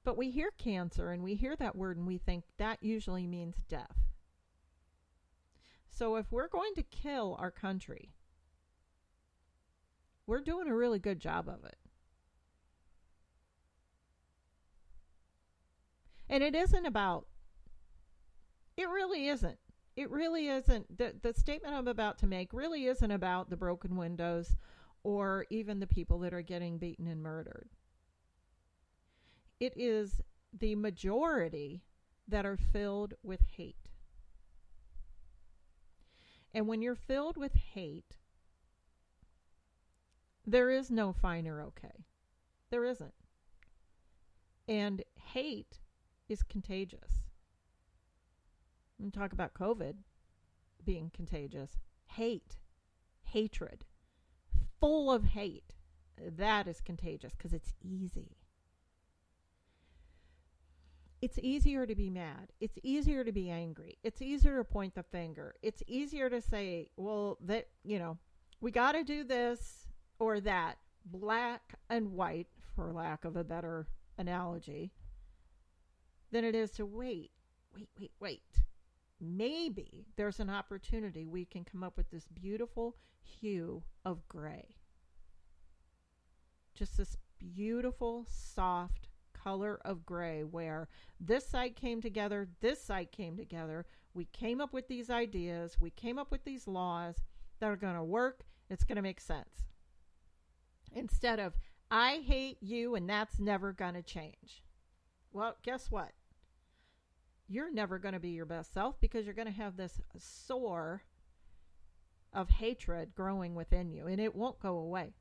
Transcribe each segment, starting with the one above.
But we hear cancer and we hear that word and we think that usually means death. So if we're going to kill our country, we're doing a really good job of it. And it isn't about, it really isn't. It really isn't. The statement I'm about to make really isn't about the broken windows or even the people that are getting beaten and murdered. It is the majority that are filled with hate. And when you're filled with hate, there is no fine or okay. There isn't. And hate is contagious. And talk about COVID being contagious. Hate, hatred, full of hate. That is contagious because it's easy. It's easier to be mad. It's easier to be angry. It's easier to point the finger. It's easier to say, well, that, we got to do this or that, black and white, for lack of a better analogy, than it is to wait. Maybe there's an opportunity we can come up with this beautiful hue of gray. Just this beautiful, soft color of gray where this side came together, this side came together. We came up with these ideas. We came up with these laws that are going to work. It's going to make sense. Instead of, I hate you and that's never going to change. Well, guess what? You're never going to be your best self because you're going to have this sore of hatred growing within you, and it won't go away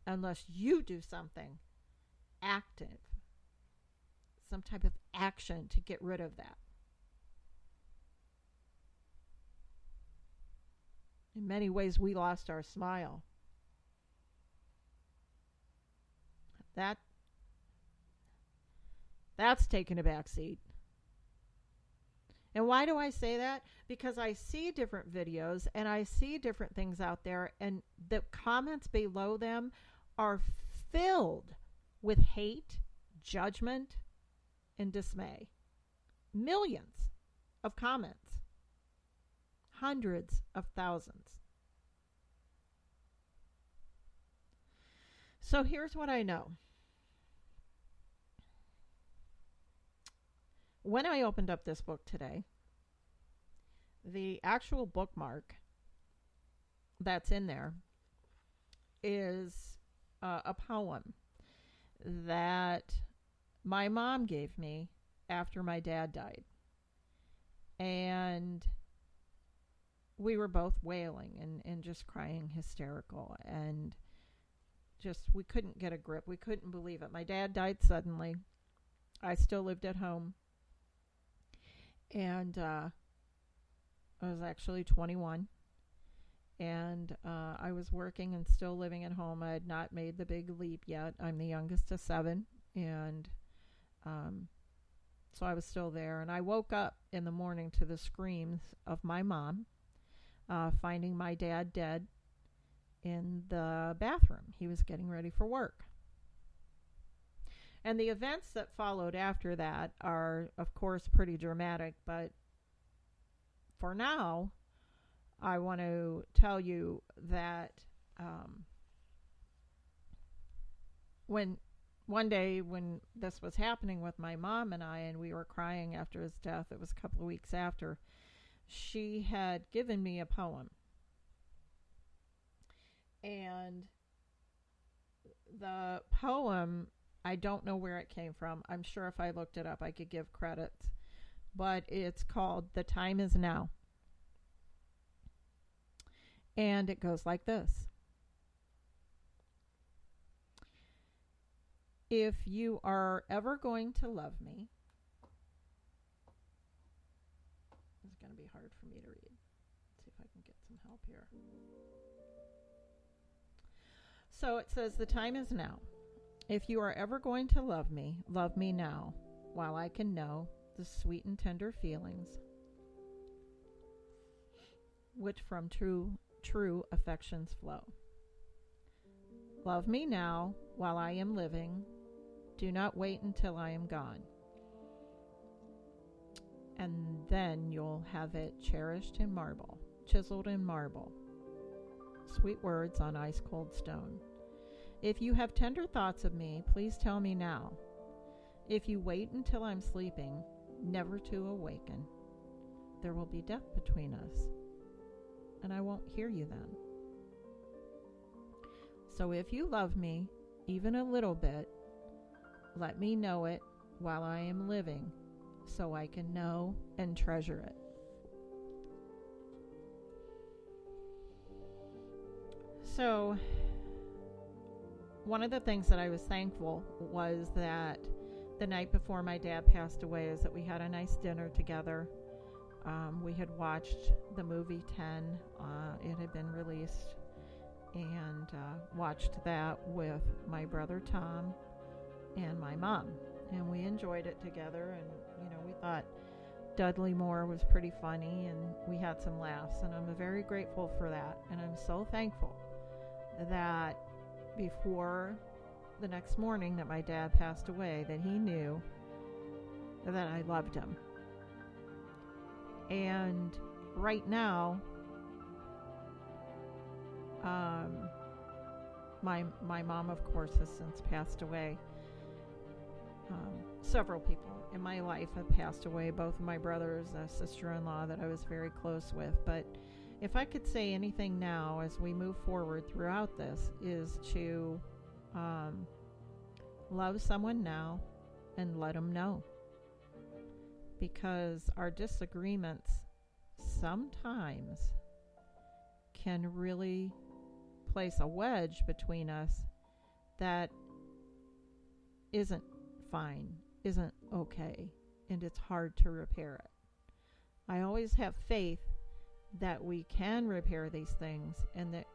unless you do something active, some type of action to get rid of that. In many ways, we lost our smile. That's taken a back seat. And why do I say that? Because I see different videos and I see different things out there, and the comments below them are filled with hate, judgment, and dismay. Millions of comments. Hundreds of thousands. So here's what I know. When I opened up this book today, the actual bookmark that's in there is a poem that my mom gave me after my dad died. And we were both wailing and just crying hysterical. And just, we couldn't get a grip. We couldn't believe it. My dad died suddenly. I still lived at home. And I was actually 21. And I was working and still living at home. I had not made the big leap yet. I'm the youngest of 7. And so I was still there. And I woke up in the morning to the screams of my mom, finding my dad dead in the bathroom. He was getting ready for work. And the events that followed after that are, of course, pretty dramatic. But for now, I want to tell you that when one day when this was happening with my mom and I, and we were crying after his death, it was a couple of weeks after, she had given me a poem. And the poem, I don't know where it came from. I'm sure if I looked it up, I could give credit. But it's called The Time Is Now. And it goes like this. If you are ever going to love me, it's going to be hard for me to read. Let's see if I can get some help here. So it says, the time is now. If you are ever going to love me now, while I can know the sweet and tender feelings which from true affections flow. Love me now while I am living Do not wait until I am gone. And then you'll have it cherished in marble, chiseled in marble. Sweet words on ice cold stone. If you have tender thoughts of me, please tell me now. If you wait until I'm sleeping, never to awaken, there will be death between us, and I won't hear you then. So if you love me, even a little bit, let me know it while I am living, so I can know and treasure it. So, one of the things that I was thankful was that the night before my dad passed away is that we had a nice dinner together. We had watched the movie 10. It had been released, and watched that with my brother Tom and my mom. And we enjoyed it together, and we thought Dudley Moore was pretty funny, and we had some laughs, and I'm very grateful for that. And I'm so thankful that before the next morning that my dad passed away, that he knew that I loved him. And right now, my mom, of course, has since passed away. Several people in my life have passed away, both of my brothers, a sister-in-law that I was very close with. But if I could say anything now as we move forward throughout this, is to love someone now and let them know. Because our disagreements sometimes can really place a wedge between us that isn't fine, isn't okay, and it's hard to repair it. I always have faith that we can repair these things, and that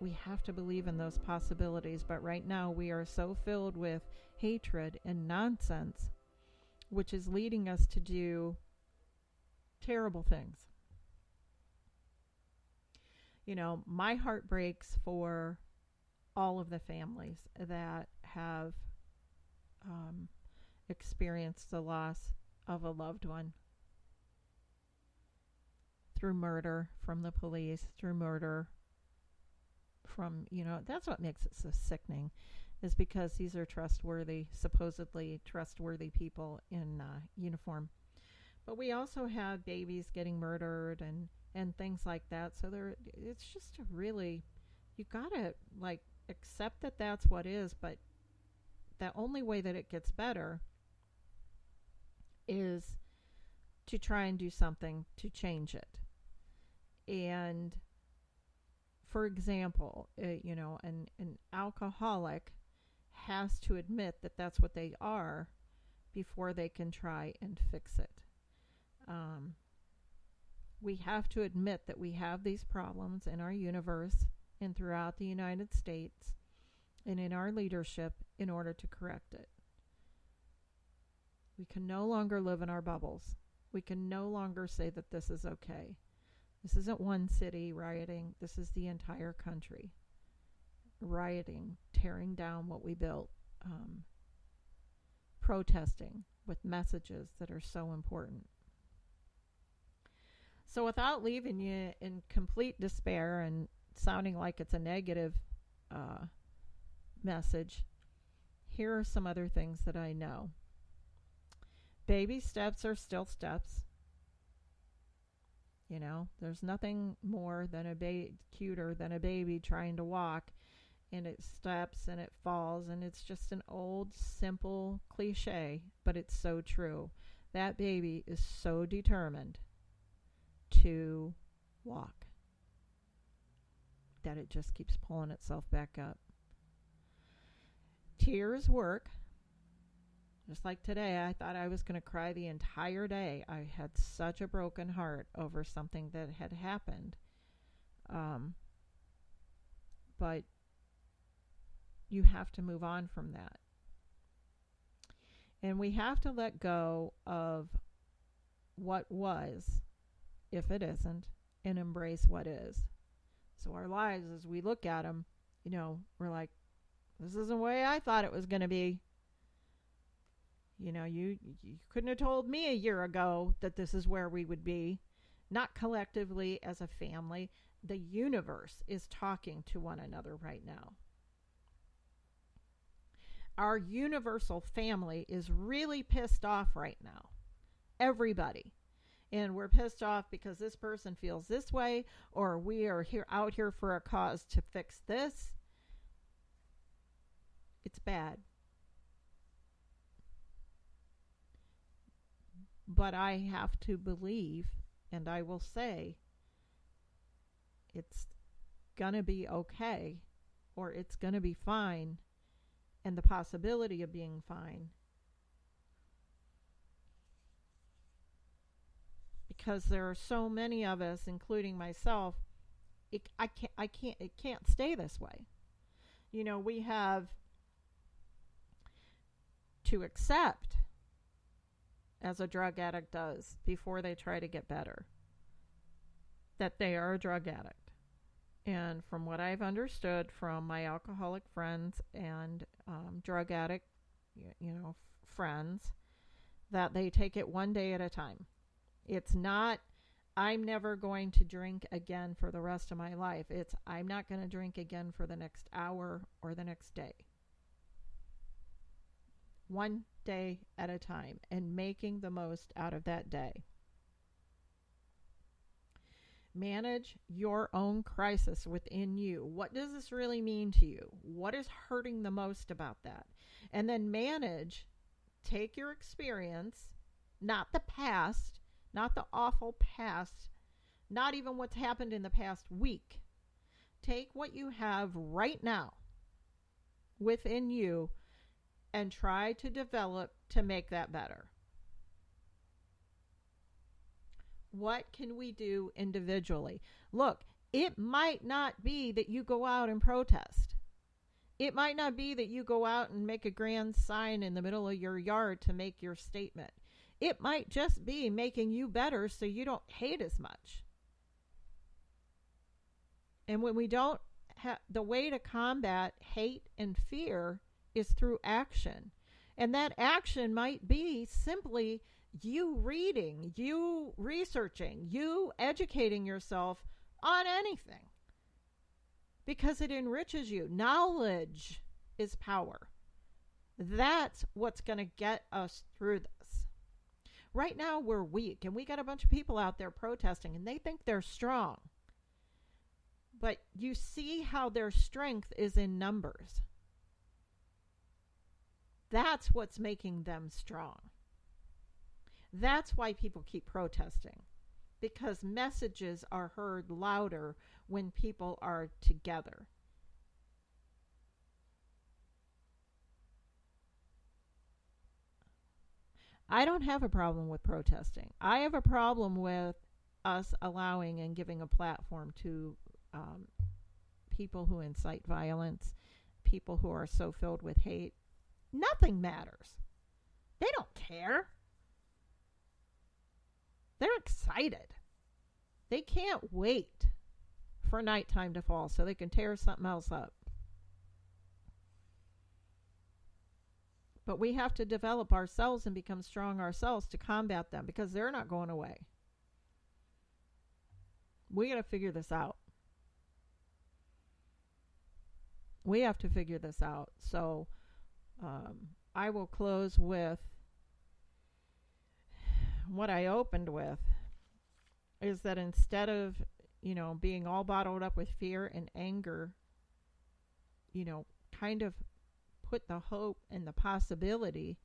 we have to believe in those possibilities. But right now we are so filled with hatred and nonsense, which is leading us to do terrible things. My heart breaks for all of the families that have experienced the loss of a loved one through murder from the police, through murder from, that's what makes it so sickening, is because these are supposedly trustworthy people in uniform. But we also have babies getting murdered and things like that. So it's just you gotta accept that that's what is. But the only way that it gets better is to try and do something to change it. And for example, an alcoholic has to admit that that's what they are before they can try and fix it. We have to admit that we have these problems in our universe and throughout the United States and in our leadership in order to correct it. We can no longer live in our bubbles. We can no longer say that this is okay. This isn't one city rioting. This is the entire country rioting, tearing down what we built, protesting with messages that are so important. So without leaving you in complete despair and sounding like it's a negative message, here are some other things that I know. Baby steps are still steps. There's nothing more than cuter than a baby trying to walk, and it steps and it falls, and it's just an old, simple cliche, but it's so true. That baby is so determined to walk that it just keeps pulling itself back up. Tears work. Just like today, I thought I was going to cry the entire day. I had such a broken heart over something that had happened. But you have to move on from that. And we have to let go of what was, if it isn't, and embrace what is. So our lives, as we look at them, we're like, this isn't the way I thought it was going to be. You couldn't have told me a year ago that this is where we would be. Not collectively as a family. The universe is talking to one another right now. Our universal family is really pissed off right now. Everybody. And we're pissed off because this person feels this way, or we are out here for a cause to fix this. It's bad. But I have to believe, and I will say, it's going to be okay, or it's going to be fine, and the possibility of being fine. Because there are so many of us, including myself, it can't stay this way. We have to accept, as a drug addict does, before they try to get better, that they are a drug addict. And from what I've understood from my alcoholic friends and drug addict, friends, that they take it one day at a time. It's not, I'm never going to drink again for the rest of my life. It's, I'm not going to drink again for the next hour or the next day. One day at a time, and making the most out of that day. Manage your own crisis within you. What does this really mean to you? What is hurting the most about that? And then take your experience, not the past, not the awful past, not even what's happened in the past week. Take what you have right now within you and try to develop to make that better. What can we do individually? Look, it might not be that you go out and protest. It might not be that you go out and make a grand sign in the middle of your yard to make your statement. It might just be making you better so you don't hate as much. And when we don't have, the way to combat hate and fear is through action. And that action might be simply you reading, you researching, you educating yourself on anything. Because it enriches you. Knowledge is power. That's what's going to get us through this. Right now we're weak, and we got a bunch of people out there protesting, and they think they're strong. But you see how their strength is in numbers. That's what's making them strong. That's why people keep protesting. Because messages are heard louder when people are together. I don't have a problem with protesting. I have a problem with us allowing and giving a platform to people who incite violence, people who are so filled with hate. Nothing matters. They don't care. They're excited. They can't wait for nighttime to fall so they can tear something else up. But we have to develop ourselves and become strong ourselves to combat them, because they're not going away. We got to figure this out. We have to figure this out. So I will close with what I opened with, is that instead of, being all bottled up with fear and anger, kind of put the hope and the possibility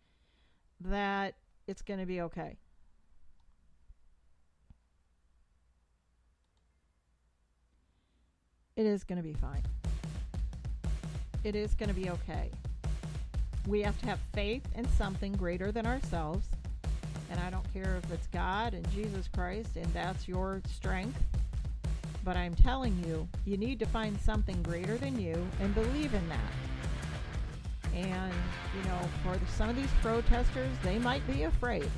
that it's going to be okay. It is going to be fine. It is going to be okay. We have to have faith in something greater than ourselves. And I don't care if it's God and Jesus Christ and that's your strength. But I'm telling you, you need to find something greater than you and believe in that. And, for some of these protesters, they might be afraid.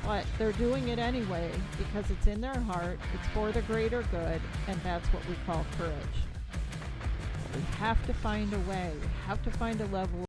But they're doing it anyway because it's in their heart, it's for the greater good, and that's what we call courage. We have to find a way. We have to find a level